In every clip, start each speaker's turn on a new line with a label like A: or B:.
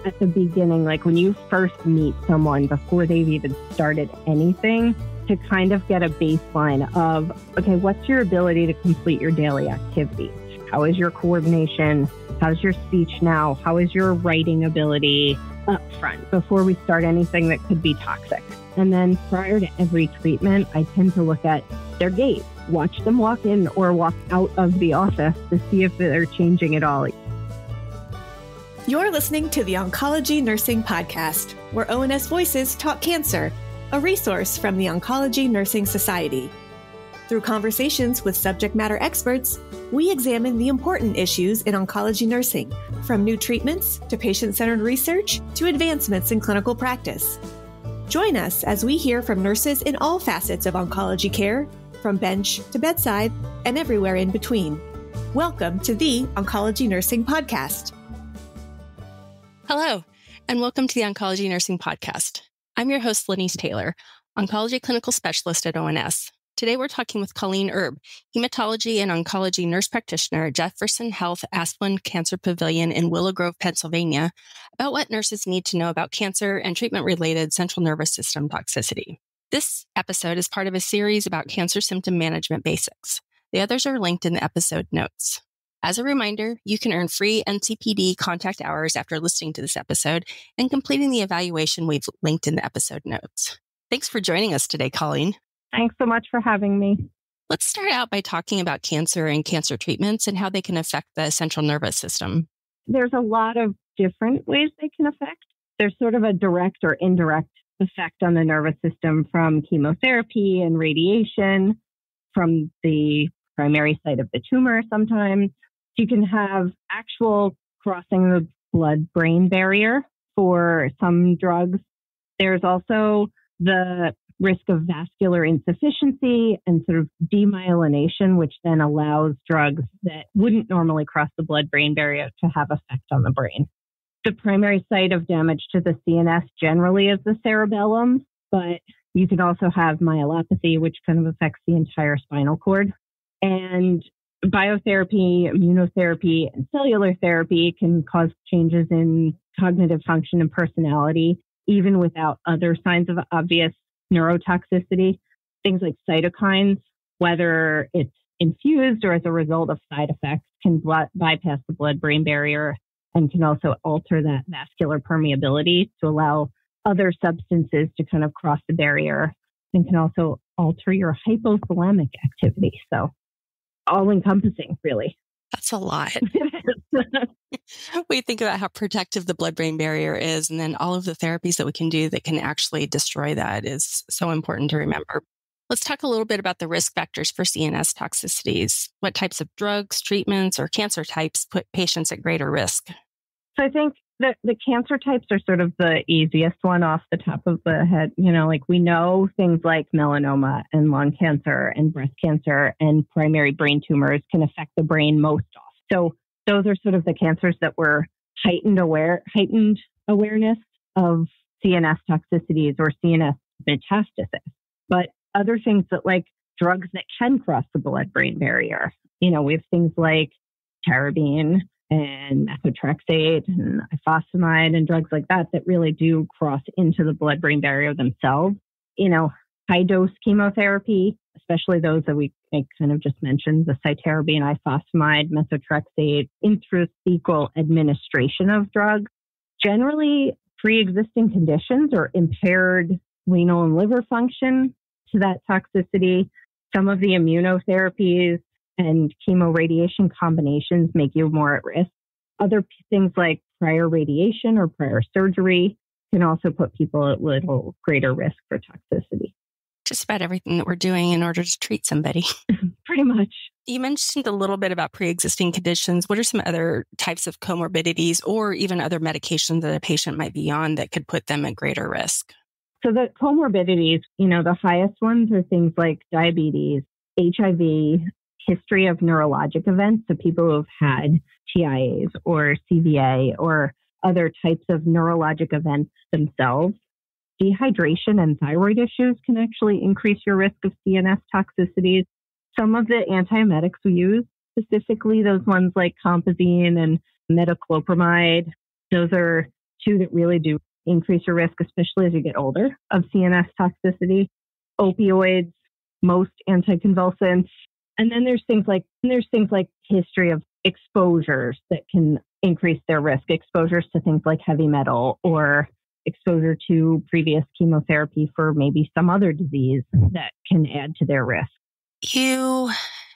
A: at the beginning, like when you first meet someone before they've even started anything, to kind of get a baseline of, okay, what's your ability to complete your daily activities? How is your coordination? How's your speech now? How is your writing ability up front before we start anything that could be toxic? And then prior to every treatment, I tend to look at their gait, watch them walk in or walk out of the office to see if they're changing at all.
B: You're listening to the Oncology Nursing Podcast, where ONS Voices talk cancer, a resource from the Oncology Nursing Society. Through conversations with subject matter experts, we examine the important issues in oncology nursing, from new treatments to patient-centered research to advancements in clinical practice. Join us as we hear from nurses in all facets of oncology care, from bench to bedside and everywhere in between. Welcome to the Oncology Nursing Podcast.
C: Hello, and welcome to the Oncology Nursing Podcast. I'm your host, Lenise Taylor, Oncology Clinical Specialist at ONS. Today, we're talking with Colleen Erb, Hematology and Oncology Nurse Practitioner at Jefferson Health Asplundh Cancer Pavilion in Willow Grove, Pennsylvania, about what nurses need to know about cancer and treatment-related central nervous system toxicity. This episode is part of a series about cancer symptom management basics. The others are linked in the episode notes. As a reminder, you can earn free NCPD contact hours after listening to this episode and completing the evaluation we've linked in the episode notes. Thanks for joining us today, Colleen.
A: Thanks so much for having me.
C: Let's start out by talking about cancer and cancer treatments and how they can affect the central nervous system.
A: There's a lot of different ways they can affect. There's sort of a direct or indirect effect on the nervous system from chemotherapy and radiation, from the primary site of the tumor sometimes. You can have actual crossing the blood-brain barrier for some drugs. There's also the risk of vascular insufficiency and sort of demyelination, which then allows drugs that wouldn't normally cross the blood-brain barrier to have effect on the brain. The primary site of damage to the CNS generally is the cerebellum, but you can also have myelopathy, which kind of affects the entire spinal cord. And biotherapy, immunotherapy, and cellular therapy can cause changes in cognitive function and personality, even without other signs of obvious neurotoxicity. Things like cytokines, whether it's infused or as a result of side effects, can bypass the blood-brain barrier and can also alter that vascular permeability to allow other substances to kind of cross the barrier, and can also alter your hypothalamic activity. So all-encompassing, really.
C: That's a lot. We think about how protective the blood-brain barrier is, and then all of the therapies that we can do that can actually destroy that is so important to remember. Let's talk a little bit about the risk factors for CNS toxicities. What types of drugs, treatments, or cancer types put patients at greater risk?
A: So I think that the cancer types are sort of the easiest one off the top of the head. You know, like we know things like melanoma and lung cancer and breast cancer and primary brain tumors can affect the brain most often. So those are sort of the cancers that were heightened awareness of CNS toxicities or CNS metastasis. But other things that like drugs that can cross the blood-brain barrier, you know, we have things like tarabine and methotrexate and ifosfamide and drugs like that that really do cross into the blood-brain barrier themselves. You know, high-dose chemotherapy, especially those that I kind of just mentioned, the cytarabine, ifosfamide, methotrexate, intrathecal administration of drugs, generally pre-existing conditions or impaired renal and liver function to that toxicity. Some of the immunotherapies and chemoradiation combinations make you more at risk. Other things like prior radiation or prior surgery can also put people at little greater risk for toxicity.
C: Just about everything that we're doing in order to treat somebody.
A: Pretty much.
C: You mentioned a little bit about pre-existing conditions. What are some other types of comorbidities or even other medications that a patient might be on that could put them at greater risk?
A: So the comorbidities, you know, the highest ones are things like diabetes, HIV, history of neurologic events. So people who have had TIAs or CVA or other types of neurologic events themselves. Dehydration and thyroid issues can actually increase your risk of CNS toxicities. Some of the antiemetics we use, specifically those ones like compazine and metoclopramide, those are two that really do increase your risk, especially as you get older, of CNS toxicity: opioids, most anticonvulsants. And then there's things like history of exposures that can increase their risk, exposures to things like heavy metal or exposure to previous chemotherapy for maybe some other disease that can add to their risk.
C: You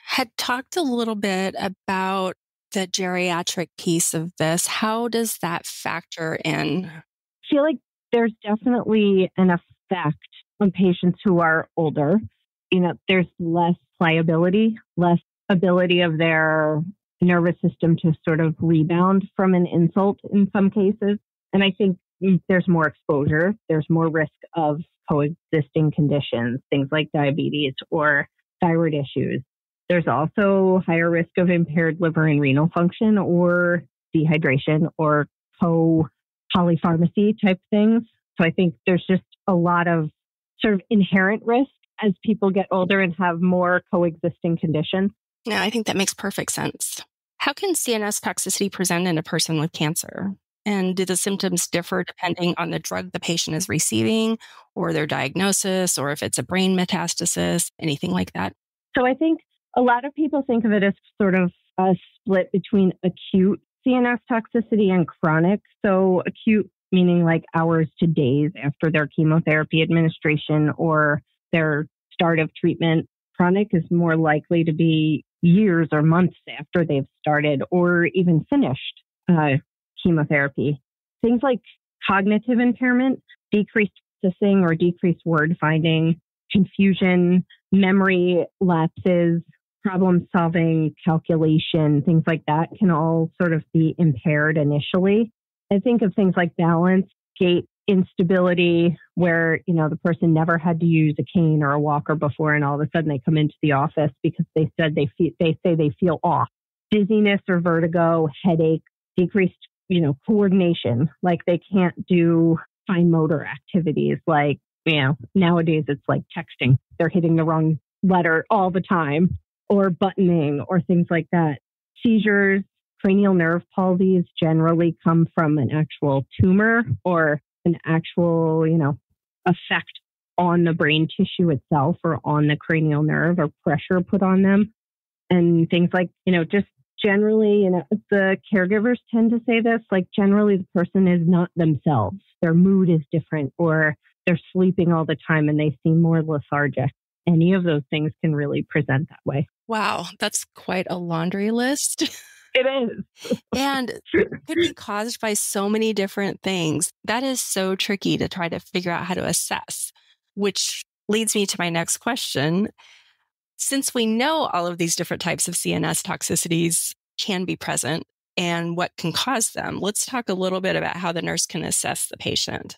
C: had talked a little bit about the geriatric piece of this. How does that factor in?
A: I feel like there's definitely an effect on patients who are older. There's less pliability, less ability of their nervous system to sort of rebound from an insult in some cases. And I think there's more exposure. There's more risk of coexisting conditions, things like diabetes or thyroid issues. There's also higher risk of impaired liver and renal function or dehydration or polypharmacy type things. So I think there's just a lot of sort of inherent risk as people get older and have more coexisting conditions.
C: Yeah, I think that makes perfect sense. How can CNS toxicity present in a person with cancer? And do the symptoms differ depending on the drug the patient is receiving or their diagnosis, or if it's a brain metastasis, anything like that?
A: So I think a lot of people think of it as sort of a split between acute CNS toxicity and chronic. So acute meaning like hours to days after their chemotherapy administration or their start of treatment. Chronic is more likely to be years or months after they've started or even finished chemotherapy. Things like cognitive impairment, decreased processing or decreased word finding, confusion, memory lapses, problem solving, calculation, things like that can all sort of be impaired initially. I think of things like balance, gait, instability, where, the person never had to use a cane or a walker before, and all of a sudden they come into the office because they say they feel off. Dizziness or vertigo, headache, decreased, coordination, like they can't do fine motor activities like, nowadays it's like texting. They're hitting the wrong letter all the time, or buttoning or things like that. Seizures, cranial nerve palsies generally come from an actual tumor or an actual, effect on the brain tissue itself or on the cranial nerve or pressure put on them. And things like, just generally, the caregivers tend to say this, like generally the person is not themselves. Their mood is different, or they're sleeping all the time and they seem more lethargic. Any of those things can really present that way.
C: Wow, that's quite a laundry list.
A: It is.
C: And it could be caused by so many different things. That is so tricky to try to figure out how to assess, which leads me to my next question. Since we know all of these different types of CNS toxicities can be present and what can cause them, let's talk a little bit about how the nurse can assess the patient.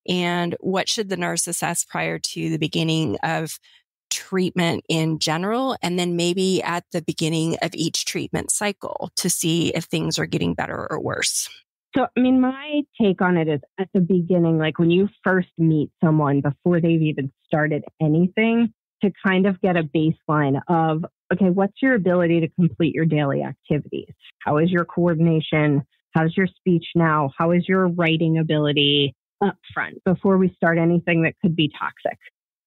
C: And what should the nurse assess prior to the beginning of treatment in general, and then maybe at the beginning of each treatment cycle to see if things are getting better or worse?
A: So, my take on it is at the beginning, like when you first meet someone before they've even started anything, to kind of get a baseline of, okay, what's your ability to complete your daily activities? How is your coordination? How's your speech now? How is your writing ability up front before we start anything that could be toxic?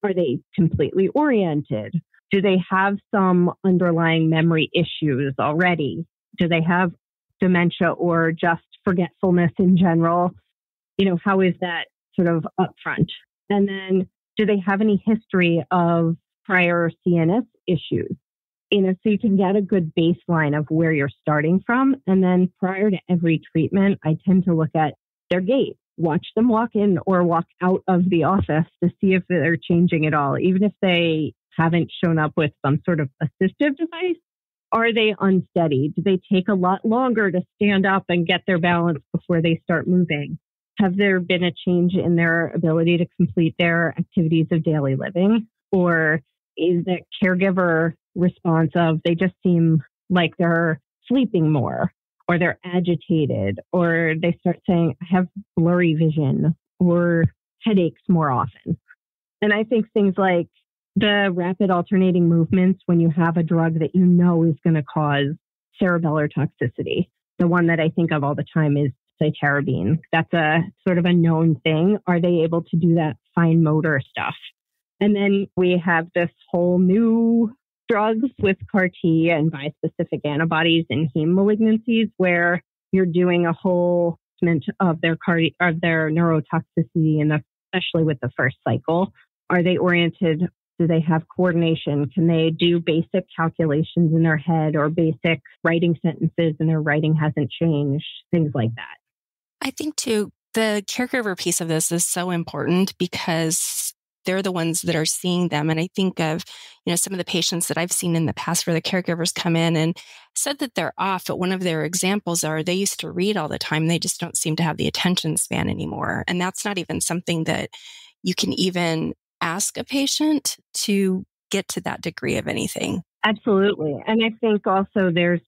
A: Are they completely oriented? Do they have some underlying memory issues already? Do they have dementia or just forgetfulness in general? How is that sort of upfront? And then do they have any history of prior CNS issues? So you can get a good baseline of where you're starting from. And then prior to every treatment, I tend to look at their gait. Watch them walk in or walk out of the office to see if they're changing at all. Even if they haven't shown up with some sort of assistive device, are they unsteady? Do they take a lot longer to stand up and get their balance before they start moving? Have there been a change in their ability to complete their activities of daily living? Or is the caregiver response of they just seem like they're sleeping more, or they're agitated, or they start saying, I have blurry vision or headaches more often? And I think things like the rapid alternating movements when you have a drug that is going to cause cerebellar toxicity. The one that I think of all the time is cytarabine. That's a sort of a known thing. Are they able to do that fine motor stuff? And then we have this whole new drugs with CAR T and bispecific antibodies in heme malignancies, where you're doing a whole assessment of their neurotoxicity, and especially with the first cycle. Are they oriented? Do they have coordination? Can they do basic calculations in their head or basic writing sentences and their writing hasn't changed? Things like that.
C: I think too, the caregiver piece of this is so important because they're the ones that are seeing them. And I think of, some of the patients that I've seen in the past where the caregivers come in and said that they're off, but one of their examples are they used to read all the time. They just don't seem to have the attention span anymore. And that's not even something that you can even ask a patient to get to that degree of anything.
A: Absolutely. And I think also there's,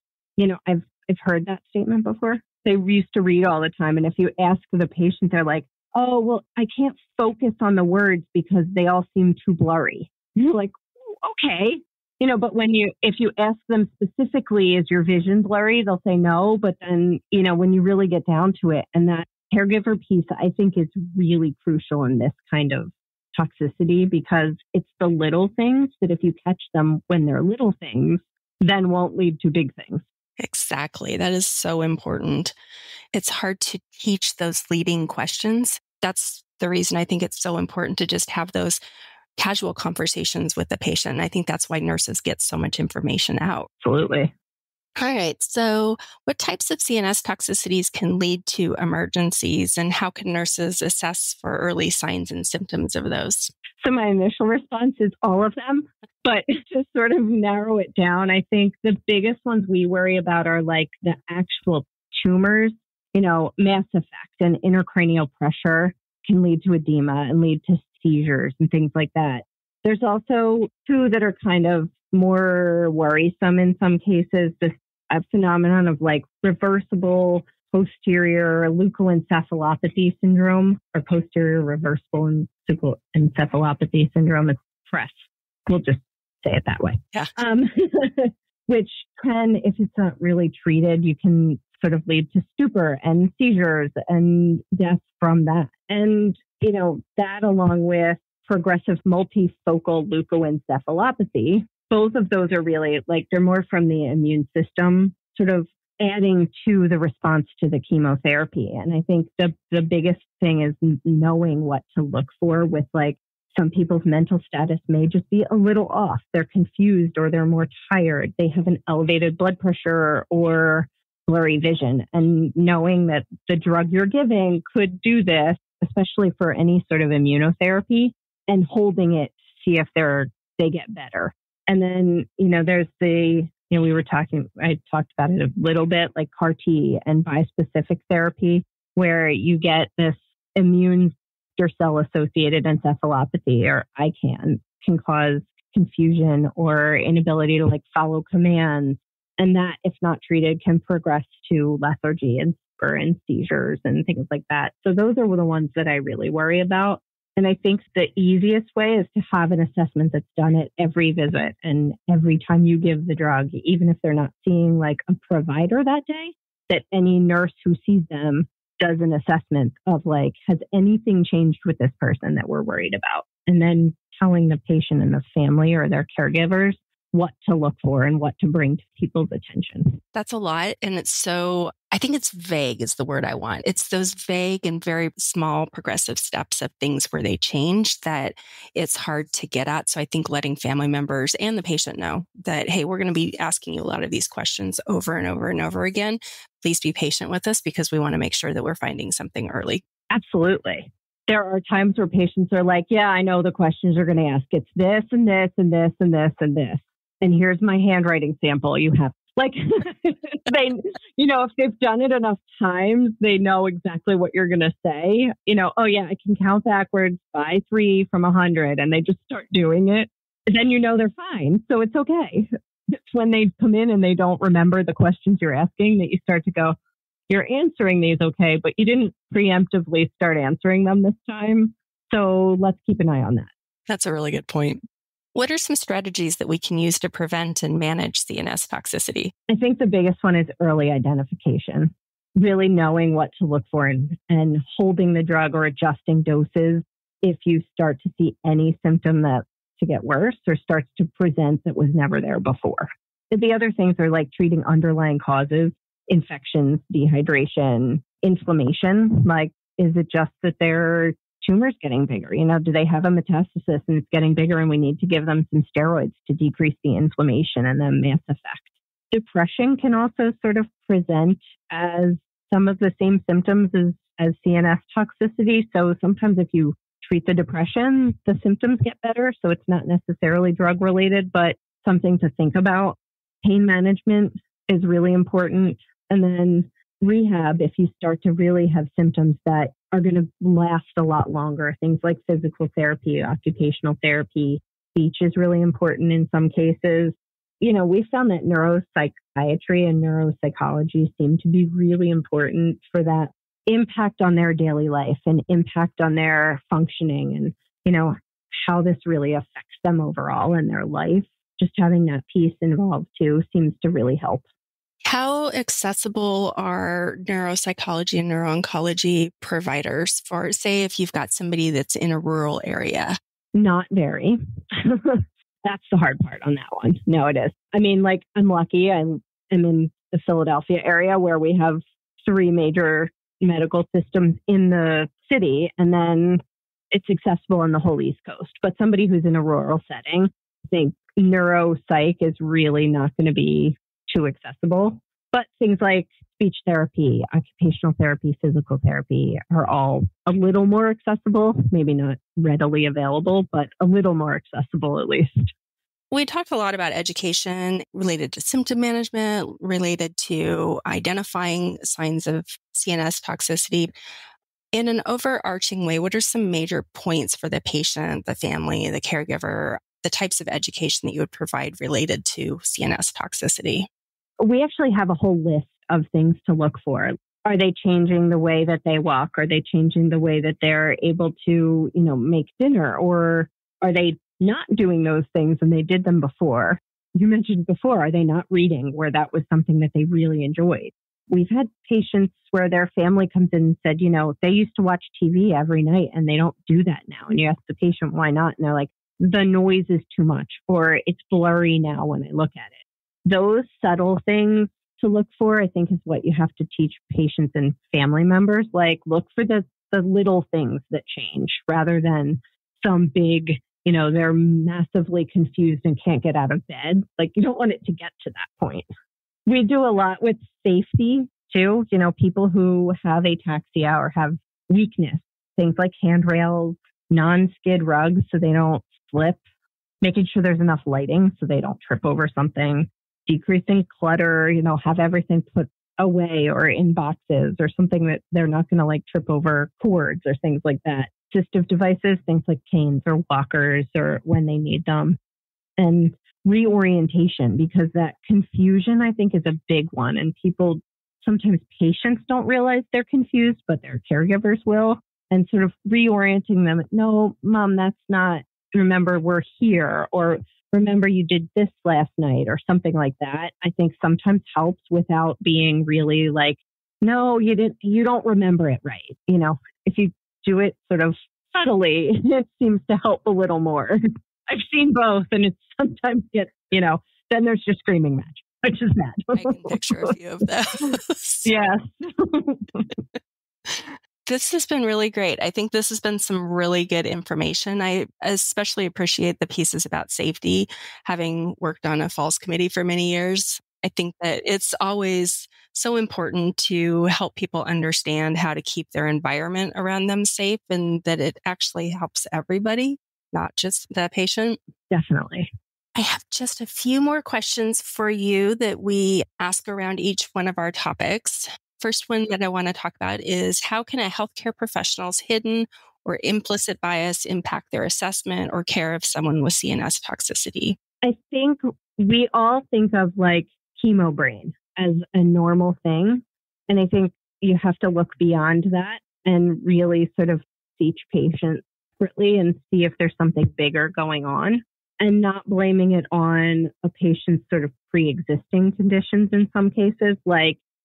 A: I've heard that statement before. They used to read all the time. And if you ask the patient, they're like, oh, well, I can't focus on the words because they all seem too blurry. You're like, okay. But if you ask them specifically, is your vision blurry? They'll say no. But then, when you really get down to it, and that caregiver piece, I think is really crucial in this kind of toxicity, because it's the little things that if you catch them when they're little things, then won't lead to big things.
C: Exactly. That is so important. It's hard to teach those leading questions. That's the reason I think it's so important to just have those casual conversations with the patient. And I think that's why nurses get so much information out.
A: Absolutely.
C: All right. So what types of CNS toxicities can lead to emergencies, and how can nurses assess for early signs and symptoms of those?
A: So my initial response is all of them, but to sort of narrow it down, I think the biggest ones we worry about are like the actual tumors, mass effect and intracranial pressure can lead to edema and lead to seizures and things like that. There's also two that are kind of more worrisome in some cases, this phenomenon of like reversible posterior leukoencephalopathy syndrome, or posterior reversible encephalopathy syndrome. It's PRESS. We'll just say it that way.
C: Yeah.
A: Which can, if it's not really treated, you can sort of lead to stupor and seizures and death from that. And, that along with progressive multifocal leukoencephalopathy, both of those are really like, they're more from the immune system, sort of adding to the response to the chemotherapy. And I think the biggest thing is knowing what to look for with like, some people's mental status may just be a little off. They're confused or they're more tired. They have an elevated blood pressure or blurry vision. And knowing that the drug you're giving could do this, especially for any sort of immunotherapy, and holding it to see if they get better. And then, there's I talked about it a little bit, like CAR T and bispecific therapy, where you get this immune cell-associated encephalopathy, or ICANN, can cause confusion or inability to like follow commands. And that, if not treated, can progress to lethargy and seizures and things like that. So those are the ones that I really worry about. And I think the easiest way is to have an assessment that's done at every visit and every time you give the drug, even if they're not seeing like a provider that day, that any nurse who sees them does an assessment of like, has anything changed with this person that we're worried about? And then telling the patient and the family or their caregivers what to look for and what to bring to people's attention.
C: That's a lot. And I think it's vague is the word I want. It's those vague and very small progressive steps of things where they change that it's hard to get at. So I think letting family members and the patient know that, hey, we're going to be asking you a lot of these questions over and over and over again. Please be patient with us because we want to make sure that we're finding something early.
A: Absolutely. There are times where patients are like, yeah, I know the questions you're going to ask. It's this and this and this and this and this. And here's my handwriting sample. You have like, if they've done it enough times, they know exactly what you're going to say. Oh yeah, I can count backwards by 3 from 100, and they just start doing it. And then they're fine. So it's okay. It's when they come in and they don't remember the questions you're asking that you start to go, you're answering these okay, but you didn't preemptively start answering them this time. So let's keep an eye on that.
C: That's a really good point. What are some strategies that we can use to prevent and manage CNS toxicity?
A: I think the biggest one is early identification. really knowing what to look for and holding the drug or adjusting doses if you start to see any symptom that to get worse or starts to present that was never there before. The other things are like treating underlying causes, infections, dehydration, inflammation. Like, is it just that their tumor's getting bigger? Do they have a metastasis and it's getting bigger and we need to give them some steroids to decrease the inflammation and the mass effect? Depression can also sort of present as some of the same symptoms as CNS toxicity. So sometimes if you treat the depression, the symptoms get better. So it's not necessarily drug related, but something to think about. Pain management is really important. And then rehab, if you start to really have symptoms that are going to last a lot longer, things like physical therapy, occupational therapy, speech is really important in some cases. We found that neuropsychiatry and neuropsychology seem to be really important for that impact on their daily life and impact on their functioning and, how this really affects them overall in their life. Just having that piece involved too seems to really help.
C: How accessible are neuropsychology and neuro-oncology providers for, say, if you've got somebody that's in a rural area?
A: Not very. That's the hard part on that one. No, it is. I mean, I'm lucky. I'm in the Philadelphia area where we have 3 major medical systems in the city, and then it's accessible on the whole East Coast. But somebody who's in a rural setting, I think neuropsych is really not going to be too accessible. But things like speech therapy, occupational therapy, physical therapy are all a little more accessible, maybe not readily available, but a little more accessible at least.
C: We talked a lot about education related to symptom management, related to identifying signs of CNS toxicity. In an overarching way, what are some major points for the patient, the family, the caregiver, the types of education that you would provide related to CNS toxicity?
A: We actually have a whole list of things to look for. Are they changing the way that they walk? Are they changing the way that they're able to, make dinner? Or are they not doing those things and they did them before? You mentioned before, are they not reading where that was something that they really enjoyed? We've had patients where their family comes in and said, they used to watch TV every night and they don't do that now. And you ask the patient, why not? And they're like, the noise is too much, or it's blurry now when I look at it. Those subtle things to look for, I think, is what you have to teach patients and family members. Like, look for the little things that change rather than some big, they're massively confused and can't get out of bed. Like, you don't want it to get to that point. We do a lot with safety too. People who have ataxia or have weakness, things like handrails, non-skid rugs so they don't slip, making sure there's enough lighting so they don't trip over something, decreasing clutter, have everything put away or in boxes or something that they're not going to trip over cords or things like that. Assistive devices, things like canes or walkers or when they need them. And reorientation, because that confusion, I think, is a big one. And sometimes patients don't realize they're confused, but their caregivers will. And sort of reorienting them. No, Mom, that's not, remember, we're here. Or remember you did this last night or something like that. I think sometimes helps without being really no, you don't remember it right. If you do it sort of subtly, it seems to help a little more. I've seen both, and it sometimes gets, then there's just screaming match, which is bad.
C: I can picture a few of those.
A: Yes.
C: This has been really great. I think this has been some really good information. I especially appreciate the pieces about safety. Having worked on a falls committee for many years, I think that it's always so important to help people understand how to keep their environment around them safe, and that it actually helps everybody, not just the patient.
A: Definitely.
C: I have just a few more questions for you that we ask around each one of our topics. First one that I want to talk about is, how can a healthcare professional's hidden or implicit bias impact their assessment or care of someone with CNS toxicity?
A: I think we all think of chemo brain as a normal thing. And I think you have to look beyond that and really sort of see each patient separately and see if there's something bigger going on, and not blaming it on a patient's sort of pre-existing conditions in some cases.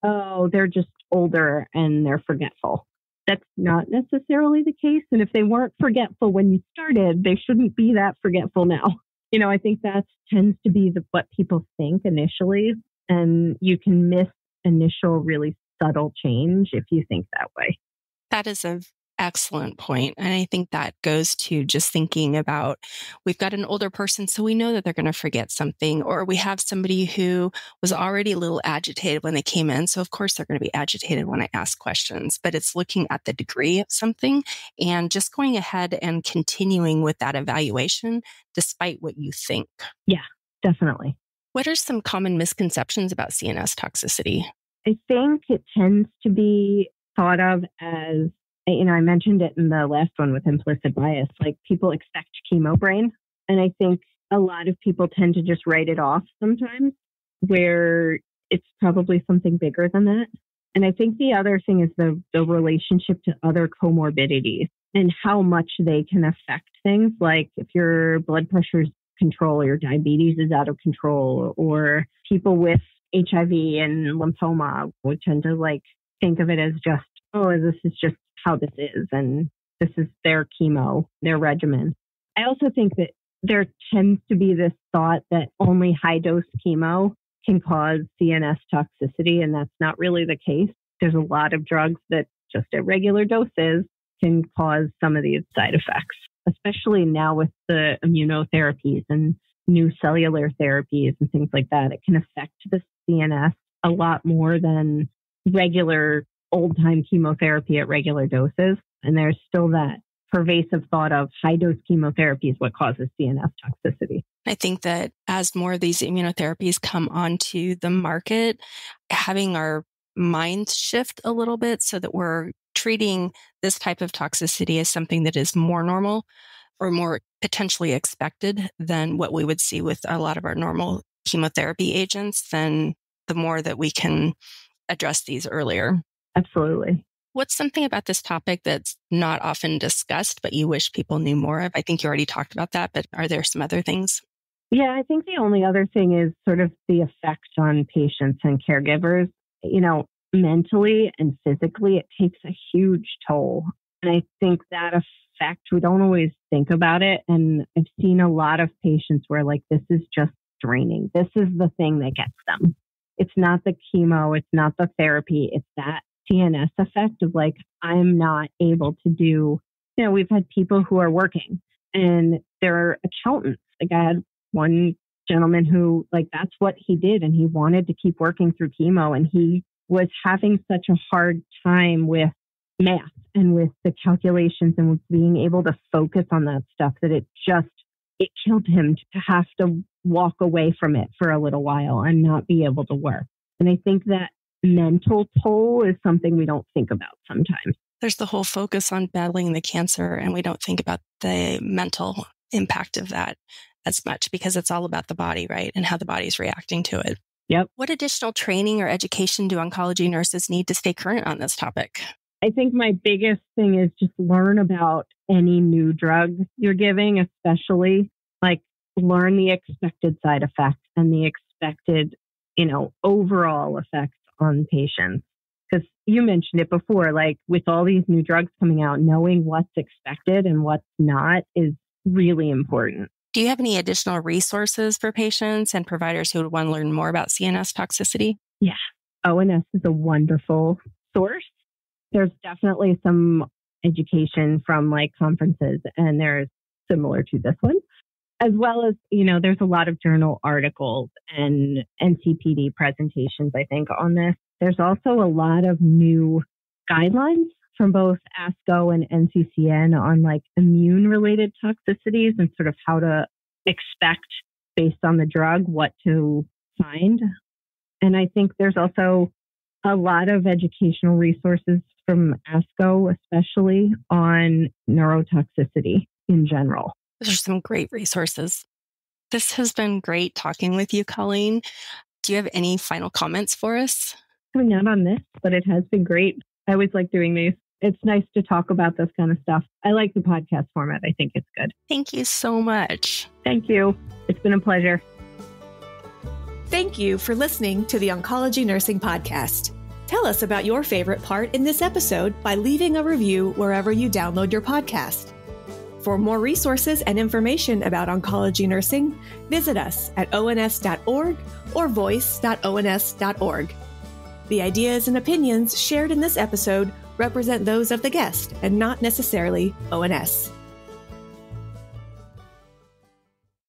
A: oh, they're just older and they're forgetful. That's not necessarily the case. And if they weren't forgetful when you started, they shouldn't be that forgetful now. I think that tends to be what people think initially. And you can miss initial really subtle change if you think that way.
C: That is an excellent point. And I think that goes to just thinking about, we've got an older person, so we know that they're going to forget something, or we have somebody who was already a little agitated when they came in. So of course they're going to be agitated when I ask questions, but it's looking at the degree of something and just going ahead and continuing with that evaluation despite what you think.
A: Yeah, definitely.
C: What are some common misconceptions about CNS toxicity?
A: I think it tends to be thought of as, I mentioned it in the last one with implicit bias, like people expect chemo brain. And I think a lot of people tend to just write it off sometimes, where it's probably something bigger than that. And I think the other thing is the relationship to other comorbidities and how much they can affect things. Like if your blood pressure's control or your diabetes is out of control, or people with HIV and lymphoma would tend to think of it as just, oh, this is just how this is, and this is their chemo, their regimen. I also think that there tends to be this thought that only high-dose chemo can cause CNS toxicity, and that's not really the case. There's a lot of drugs that just at regular doses can cause some of these side effects, especially now with the immunotherapies and new cellular therapies and things like that. It can affect the CNS a lot more than regular old-time chemotherapy at regular doses. And there's still that pervasive thought of high-dose chemotherapy is what causes CNS toxicity.
C: I think that as more of these immunotherapies come onto the market, having our minds shift a little bit so that we're treating this type of toxicity as something that is more normal or more potentially expected than what we would see with a lot of our normal chemotherapy agents, then the more that we can address these earlier.
A: Absolutely.
C: What's something about this topic that's not often discussed, but you wish people knew more of? I think you already talked about that, but are there some other things?
A: Yeah, I think the only other thing is sort of the effect on patients and caregivers. Mentally and physically, it takes a huge toll. And I think that effect, we don't always think about it. And I've seen a lot of patients where this is just draining. This is the thing that gets them. It's not the chemo. It's not the therapy. It's that CNS effect of I'm not able to do, we've had people who are working and they're accountants. I had one gentleman who that's what he did. And he wanted to keep working through chemo. And he was having such a hard time with math and with the calculations and with being able to focus on that stuff that it killed him to have to walk away from it for a little while and not be able to work. And I think that mental toll is something we don't think about sometimes.
C: There's the whole focus on battling the cancer, and we don't think about the mental impact of that as much because it's all about the body, right? And how the body's reacting to it.
A: Yep.
C: What additional training or education do oncology nurses need to stay current on this topic?
A: I think my biggest thing is just learn about any new drug you're giving, especially learn the expected side effects and the expected, overall effects on patients. Because you mentioned it before, with all these new drugs coming out, knowing what's expected and what's not is really important.
C: Do you have any additional resources for patients and providers who would want to learn more about CNS toxicity?
A: Yeah, ONS is a wonderful source. There's definitely some education from conferences, and there's similar to this one, as well as, there's a lot of journal articles and NCPD presentations, I think, on this. There's also a lot of new guidelines from both ASCO and NCCN on immune-related toxicities and sort of how to expect based on the drug what to find. And I think there's also a lot of educational resources from ASCO, especially on neurotoxicity in general.
C: Those are some great resources. This has been great talking with you, Colleen. Do you have any final comments for us?
A: Not on this, but it has been great. I always like doing these. It's nice to talk about this kind of stuff. I like the podcast format. I think it's good.
C: Thank you so much.
A: Thank you. It's been a pleasure.
B: Thank you for listening to the Oncology Nursing Podcast. Tell us about your favorite part in this episode by leaving a review wherever you download your podcast. For more resources and information about oncology nursing, visit us at ons.org or voice.ons.org. The ideas and opinions shared in this episode represent those of the guest and not necessarily ONS.